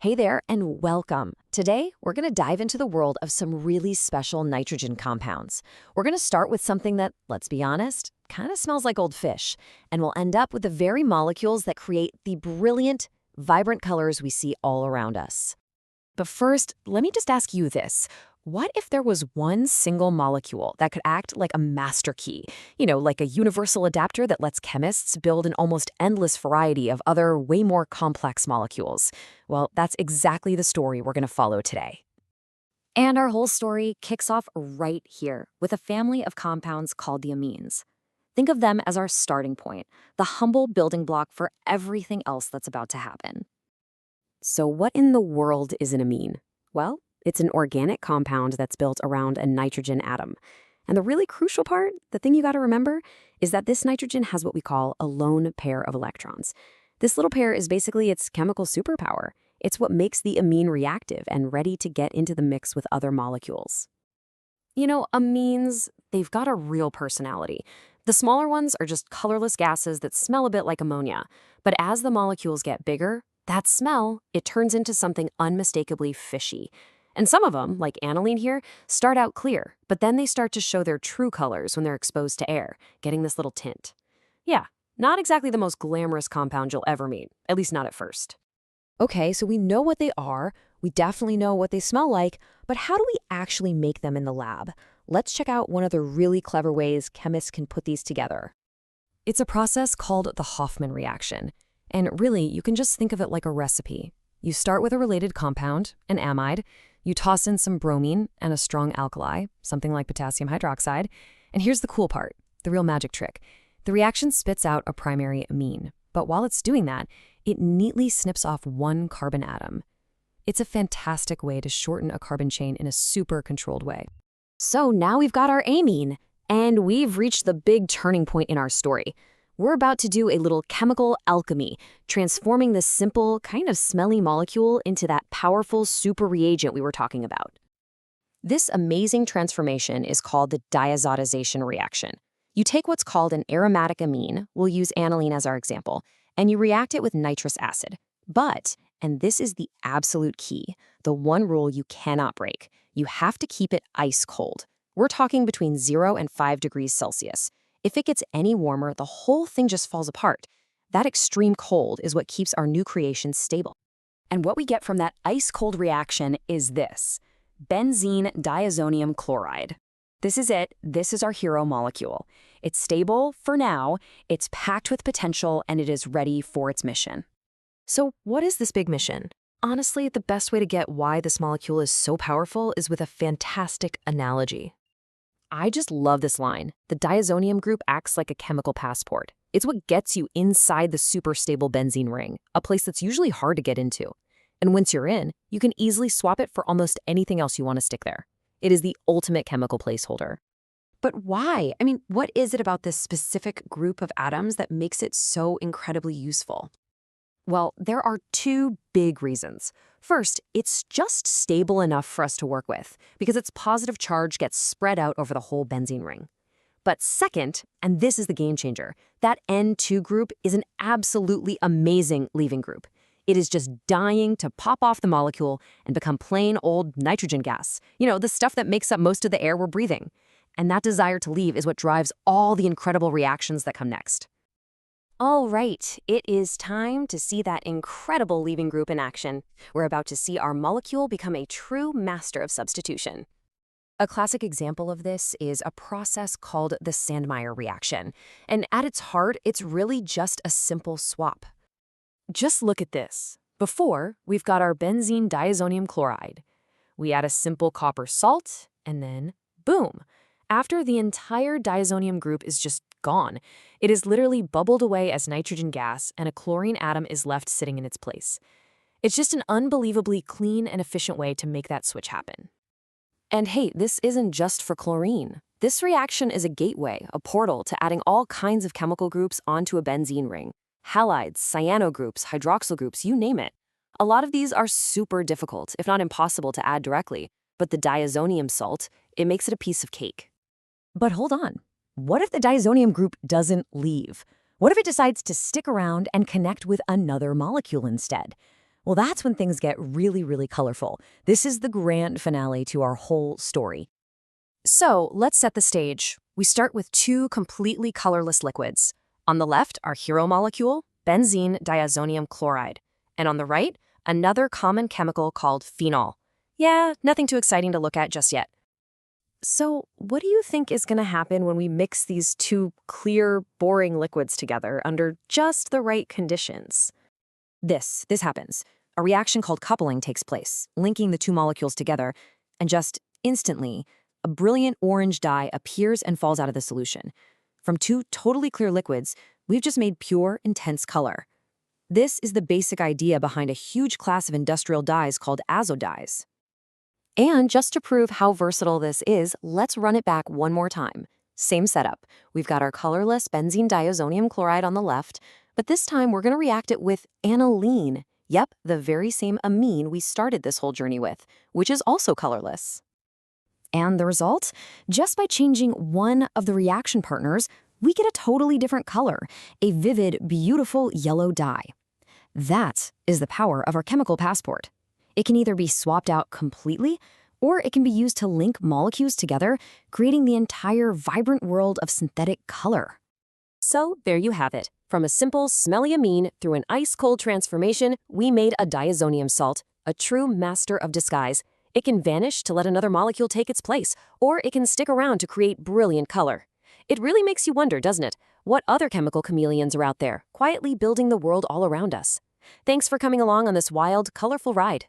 Hey there, and welcome. Today, we're going to dive into the world of some really special nitrogen compounds. We're going to start with something that, let's be honest, kind of smells like old fish, and we'll end up with the very molecules that create the brilliant, vibrant colors we see all around us. But first, let me just ask you this. What if there was one single molecule that could act like a master key? Like a universal adapter that lets chemists build an almost endless variety of other, way more complex molecules. Well, that's exactly the story we're going to follow today. And our whole story kicks off right here with a family of compounds called the amines. Think of them as our starting point, the humble building block for everything else that's about to happen. So what in the world is an amine? Well, it's an organic compound that's built around a nitrogen atom. And the really crucial part, the thing you got to remember, is that this nitrogen has what we call a lone pair of electrons. This little pair is basically its chemical superpower. It's what makes the amine reactive and ready to get into the mix with other molecules. Amines, they've got a real personality. The smaller ones are just colorless gases that smell a bit like ammonia. But as the molecules get bigger, that smell, it turns into something unmistakably fishy. And some of them, like aniline here, start out clear, but then they start to show their true colors when they're exposed to air, getting this little tint. Yeah, not exactly the most glamorous compound you'll ever meet, at least not at first. Okay, so we know what they are, we definitely know what they smell like, but how do we actually make them in the lab? Let's check out one of the really clever ways chemists can put these together. It's a process called the Hoffmann reaction. And really, you can just think of it like a recipe. You start with a related compound, an amide. You toss in some bromine and a strong alkali, something like potassium hydroxide. And here's the cool part, the real magic trick. The reaction spits out a primary amine. But while it's doing that, it neatly snips off one carbon atom. It's a fantastic way to shorten a carbon chain in a super controlled way. So now we've got our amine, and we've reached the big turning point in our story. We're about to do a little chemical alchemy, transforming this simple, kind of smelly molecule into that powerful super reagent we were talking about. This amazing transformation is called the diazotisation reaction. You take what's called an aromatic amine, we'll use aniline as our example, and you react it with nitrous acid. But, and this is the absolute key, the one rule you cannot break, you have to keep it ice cold. We're talking between 0 and 5 degrees Celsius. If it gets any warmer, the whole thing just falls apart. That extreme cold is what keeps our new creation stable. And what we get from that ice-cold reaction is this, benzene diazonium chloride. This is it. This is our hero molecule. It's stable for now, it's packed with potential, and it is ready for its mission. So what is this big mission? Honestly, the best way to get why this molecule is so powerful is with a fantastic analogy. I just love this line. The diazonium group acts like a chemical passport. It's what gets you inside the super stable benzene ring, a place that's usually hard to get into. And once you're in, you can easily swap it for almost anything else you want to stick there. It is the ultimate chemical placeholder. But why? What is it about this specific group of atoms that makes it so incredibly useful? Well, there are two big reasons. First, it's just stable enough for us to work with because its positive charge gets spread out over the whole benzene ring. But second, and this is the game changer, that N2 group is an absolutely amazing leaving group. It is just dying to pop off the molecule and become plain old nitrogen gas. The stuff that makes up most of the air we're breathing. And that desire to leave is what drives all the incredible reactions that come next. All right, it is time to see that incredible leaving group in action. We're about to see our molecule become a true master of substitution. A classic example of this is a process called the Sandmeyer reaction. And at its heart, it's really just a simple swap. Just look at this. Before, we've got our benzene diazonium chloride. We add a simple copper salt, and then boom. After the entire diazonium group is just gone, it is literally bubbled away as nitrogen gas, and a chlorine atom is left sitting in its place. It's just an unbelievably clean and efficient way to make that switch happen. And hey, this isn't just for chlorine. This reaction is a gateway, a portal to adding all kinds of chemical groups onto a benzene ring. Halides, cyano groups, hydroxyl groups, you name it. A lot of these are super difficult, if not impossible to add directly, but the diazonium salt, it makes it a piece of cake. But hold on. What if the diazonium group doesn't leave? What if it decides to stick around and connect with another molecule instead? Well, that's when things get really, really colorful. This is the grand finale to our whole story. So let's set the stage. We start with two completely colorless liquids. On the left, our hero molecule, benzene diazonium chloride. And on the right, another common chemical called phenol. Yeah, nothing too exciting to look at just yet. So what do you think is going to happen when we mix these two clear, boring liquids together under just the right conditions? This happens. A reaction called coupling takes place, linking the two molecules together, and just instantly, a brilliant orange dye appears and falls out of the solution. From two totally clear liquids, we've just made pure, intense color. This is the basic idea behind a huge class of industrial dyes called azo dyes. And just to prove how versatile this is, let's run it back one more time. Same setup. We've got our colorless benzene diazonium chloride on the left, but this time we're going to react it with aniline. Yep, the very same amine we started this whole journey with, which is also colorless. And the result? Just by changing one of the reaction partners, we get a totally different color, a vivid, beautiful yellow dye. That is the power of our chemical passport. It can either be swapped out completely, or it can be used to link molecules together, creating the entire vibrant world of synthetic color. So there you have it. From a simple, smelly amine through an ice-cold transformation, we made a diazonium salt, a true master of disguise. It can vanish to let another molecule take its place, or it can stick around to create brilliant color. It really makes you wonder, doesn't it? What other chemical chameleons are out there, quietly building the world all around us? Thanks for coming along on this wild, colorful ride.